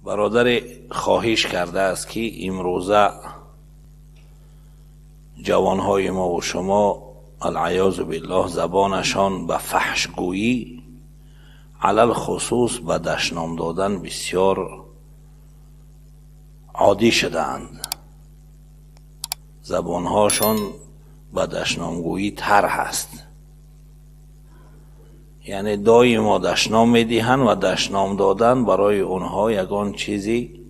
برادر خواهش کرده است که امروزه جوانهای ما و شما العیاذ بالله زبانشان به فحشگویی علل خصوص به دشنام دادن بسیار عادی شدند. زبانهاشان به دشنامگویی تر هست، یعنی دائما دشنام میدهند و دشنام دادن برای اونها یگان چیزی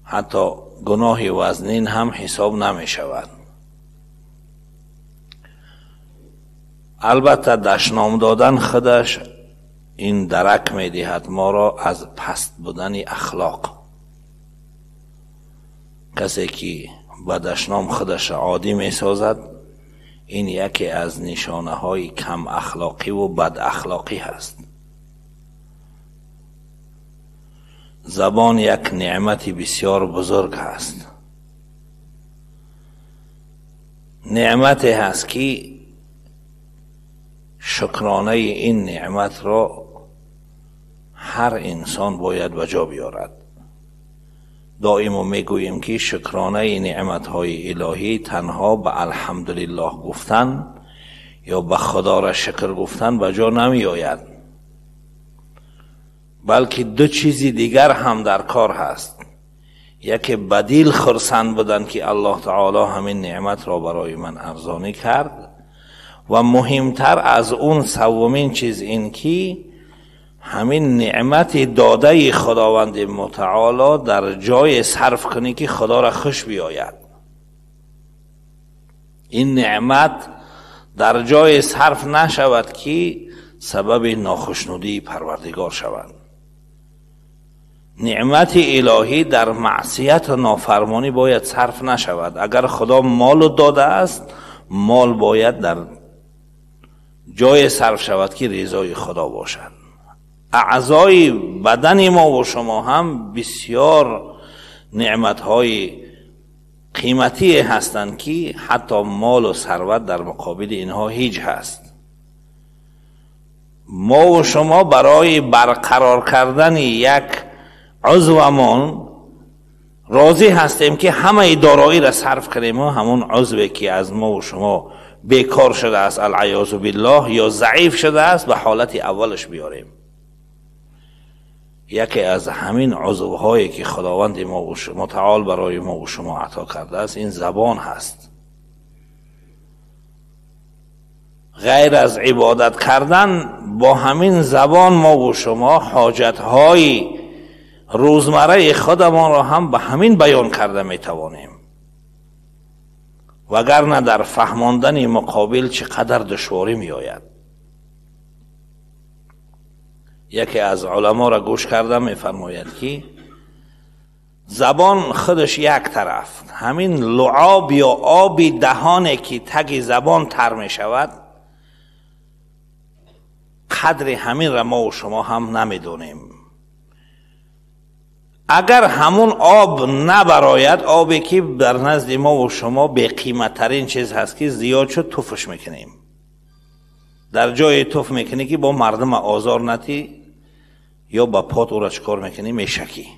حتی گناه وزنین هم حساب نمی شود. البته دشنام دادن خودش این درک می دهد ما را از پست بودن اخلاق. کسی که به دشنام خودش عادی می سازد این یکی از نشانه های کم اخلاقی و بد اخلاقی هست. زبان یک نعمت بسیار بزرگ هست، نعمتی هست که شکرانه این نعمت را هر انسان باید به جا بیارد. دائما میگوییم که شکرانه نعمت های الهی تنها به الحمدلله گفتن یا به خدا را شکر گفتن به جا نمی آید، بلکه دو چیزی دیگر هم در کار هست. یکی بدیل خرسند بدن که الله تعالی همین نعمت را برای من ارزانی کرد، و مهمتر از اون سومین چیز این که همین نعمت داده خداوند متعال در جای صرف کنی که خدا را خوش بیاید. این نعمت در جای صرف نشود که سبب ناخشنودی پروردگار شود. نعمت الهی در معصیت و نافرمانی باید صرف نشود. اگر خدا مال داده است، مال باید در جای صرف شود که رضای خدا باشد. اعضای بدن ما و شما هم بسیار نعمتهای قیمتی هستند که حتی مال و ثروت در مقابل اینها هیچ هست. ما و شما برای برقرار کردن یک عضومان راضی هستیم که همه دارایی را صرف کنیم و همون عضوی که از ما و شما بیکار شده است العیاذ بالله یا ضعیف شده است به حالت اولش بیاریم. یکی از همین عضوهایی که خداوند متعال برای ما و شما عطا کرده است این زبان هست. غیر از عبادت کردن با همین زبان ما و شما حاجتهای روزمره خودمان را هم به همین بیان کرده می توانیم، وگرنه در فهماندن مقابل چقدر دشواری می آید. یکی از علما را گوش کردم می فرماید که زبان خودش یک طرف، همین لعاب یا آبی دهانه که تگ زبان تر می شود قدر همین را ما و شما هم نمی دونیم. اگر همون آب نبراید، آبی که در نزد ما و شما به قیمت ترین چیز هست که زیاد شد توفش میکنیم، در جای توف میکنی که با مردم آزار نتی یا با پات او را چکار میکنی میشکی.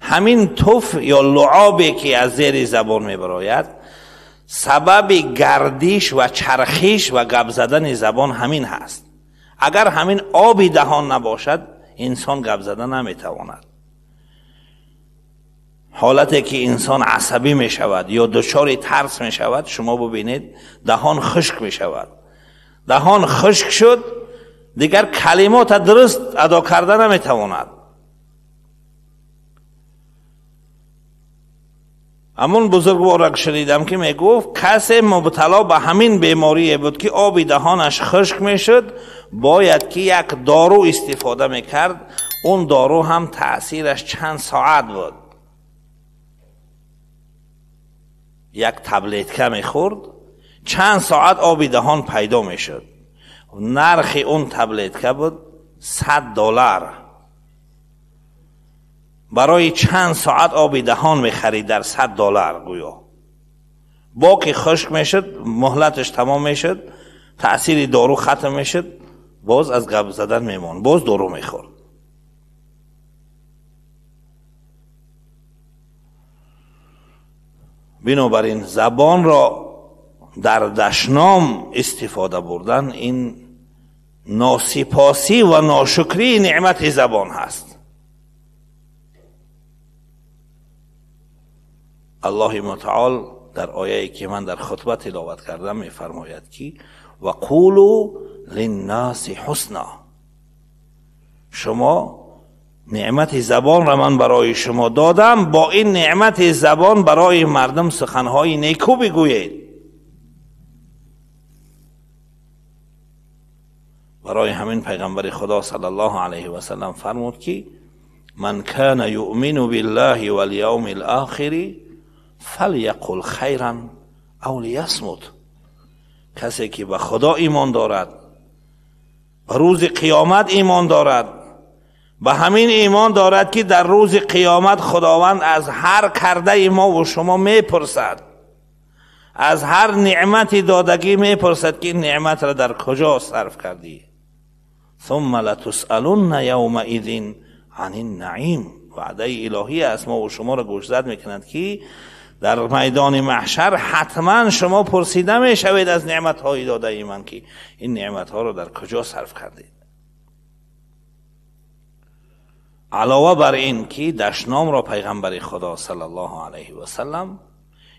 همین توف یا لعابی که از زیر زبان میبراید سبب گردش و چرخش و گپ زدن زبان همین هست. اگر همین آبی دهان نباشد انسان گپ زدن نمیتواند. حالتی که انسان عصبی می شود یا دچار ترس می شود شما ببینید دهان خشک می شود. دهان خشک شد دیگر کلمات درست ادا کردن نمی تواند. همون بزرگوار را شنیدم که می گفت کسی مبتلا به همین بیماری بود که آب دهانش خشک می شد باید که یک دارو استفاده می کرد. اون دارو هم تأثیرش چند ساعت بود. یک تبلت می خورد چند ساعت آب دهان پیدا می شد. نرخ اون تبلت بود $100. برای چند ساعت آب دهان می خرید در $100 گویا. با که خشک می شد مهلتش تمام می شد، تأثیر دارو ختم می شد، باز از گپ زدن می ماند، باز دارو می خورد. بنابراین زبان را در دشنام استفاده بردن این ناسپاسی و ناشکری نعمت زبان هست. الله متعال در آیه‌ای که من در خطبه تلاوت کردم می‌فرماید که و قولوا للناس حسنا، شما نعمت زبان را من برای شما دادم، با این نعمت زبان برای مردم سخنهای نیکو بگویید. برای همین پیغمبر خدا صلی الله علیه و سلم فرمود که من کان یؤمن بالله والیوم الاخر فلیقل خیرا او لیصمت، کسی که به خدا ایمان دارد، به روز قیامت ایمان دارد، به همین ایمان دارد که در روز قیامت خداوند از هر کرده ما و شما میپرسد، از هر نعمتی دادگی میپرسد که این نعمت را در کجا صرف کردی. ثم لتسألن یومئذ عن النعیم، وعده الهی است، ما و شما را گوشزد میکند که در میدان محشر حتما شما پرسیده میشوید از نعمت‌های داده من که این نعمت‌ها را در کجا صرف کردید. علاوه بر این که دشنام را پیغمبر خدا صلی الله علیه و سلم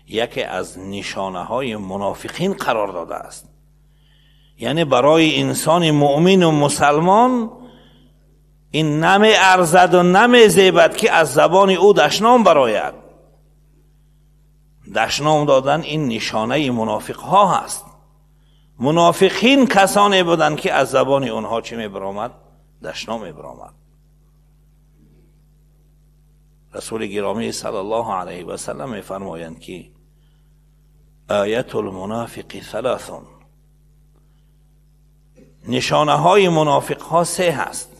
یکی از نشانه‌های منافقین قرار داده است. یعنی برای انسان مؤمن و مسلمان این نمی ارزد و نمی زیبد که از زبان او دشنام براید. دشنام دادن این نشانه منافق ها هست. منافقین کسانی بودند که از زبان اونها چی می برآمد؟ دشنام می برآمد. رسول گرامی صلی الله علیه و سلم می فرمایند که آیت المنافق ثلاث، نشانه های منافق ها سه هست.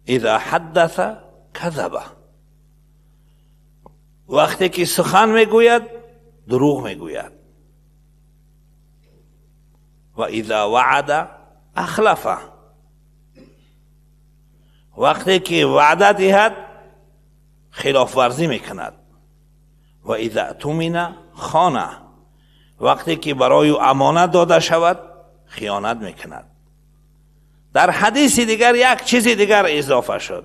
اذا حدث کذب، وقتی که سخن میگوید دروغ میگوید. و اذا وعد اخلف، وقتی که وعده دهد خلاف ورزی میکند. و اذا اؤتمن خان، وقتی که برای امانت داده شود خیانت میکند. در حدیث دیگر یک چیز دیگر اضافه شد،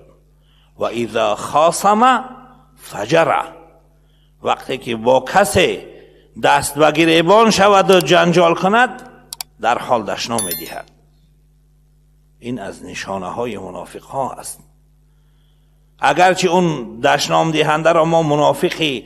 و اذا خاصم فجر، وقتی که با کسی دست و گریبان شود و جنجال کند در حال دشنام میدهد. این از نشانه های منافق ها است. اگرچه اون دشنام دهنده را ما منافقی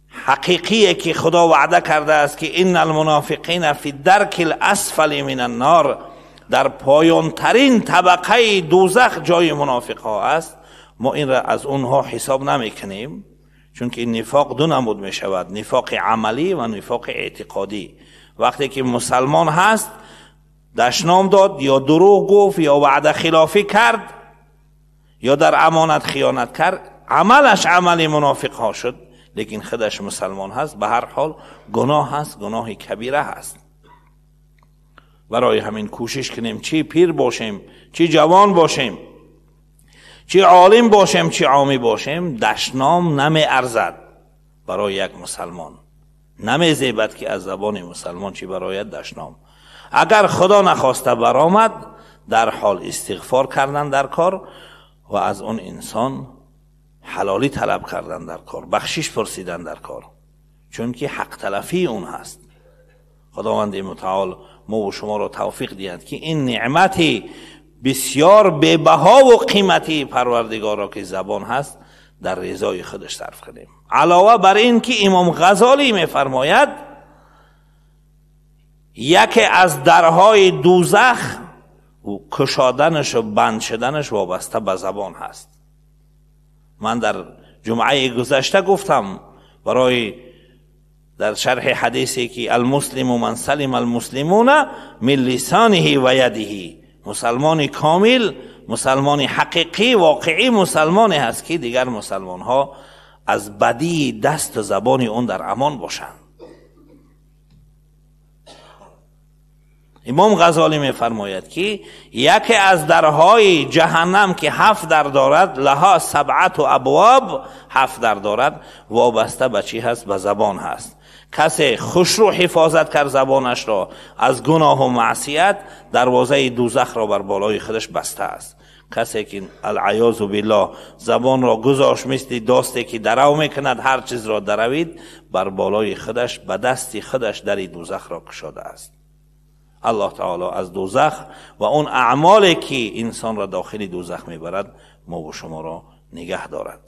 حقیقیه که خدا وعده کرده است که ان المنافقین فی الدرک الاسفل من النار، در پایان ترین طبقه دوزخ جای منافق ها است، ما این را از اونها حساب نمی کنیم، چون که این نفاق دو نمود می شود، نفاق عملی و نفاق اعتقادی. وقتی که مسلمان هست دشنام داد یا دروغ گفت یا وعده خلافی کرد یا در امانت خیانت کرد، عملش عملی منافق ها شد، لیکن خودش مسلمان هست، به هر حال گناه هست، گناه کبیره هست. برای همین کوشش کنیم چی پیر باشیم، چی جوان باشیم، چی عالم باشیم، چی عامی باشیم، دشنام نمی ارزد برای یک مسلمان. نمی زیبد که از زبان مسلمان چی برای دشنام. اگر خدا نخواسته برآمد در حال استغفار کردن در کار و از اون انسان حلالی طلب کردن در کار، بخشش پرسیدن در کار، چون که حق تلفی اون هست. خداوند متعال ما و شما را توفیق دهد که این نعمتی بسیار به‌بها و قیمتی پروردگار را که زبان هست در رضای خودش صرف کنیم. علاوه بر این که امام غزالی می‌فرماید یکی از درهای دوزخ و کشادنش و بند شدنش وابسته به زبان هست. من در جمعه گذشته گفتم برای در شرح حدیثی که المسلم من سلم المسلمون من لسانه و یده، مسلمان کامل، مسلمان حقیقی واقعی مسلمانی هست که دیگر مسلمان ها از بدی دست و زبان اون در امان باشند. امام غزالی میفرماید که یکی از درهای جهنم که 7 در دارد، لها 7 ابواب، 7 در دارد، وابسته به چی هست؟ به زبان هست. کسی خوشرو حفاظت کرد زبانش را از گناه و معصیت، دروازه دوزخ را بر بالای خودش بسته است. کسی که العیاذ بالله زبان را گذاشت مثل داستی که درو میکند هر چیز را دروید، بر بالای خودش به دست خودش در دوزخ را کشاده است. الله تعالی از دوزخ و اون اعمالی که انسان را داخل دوزخ میبرد ما و شما را نگه دارد.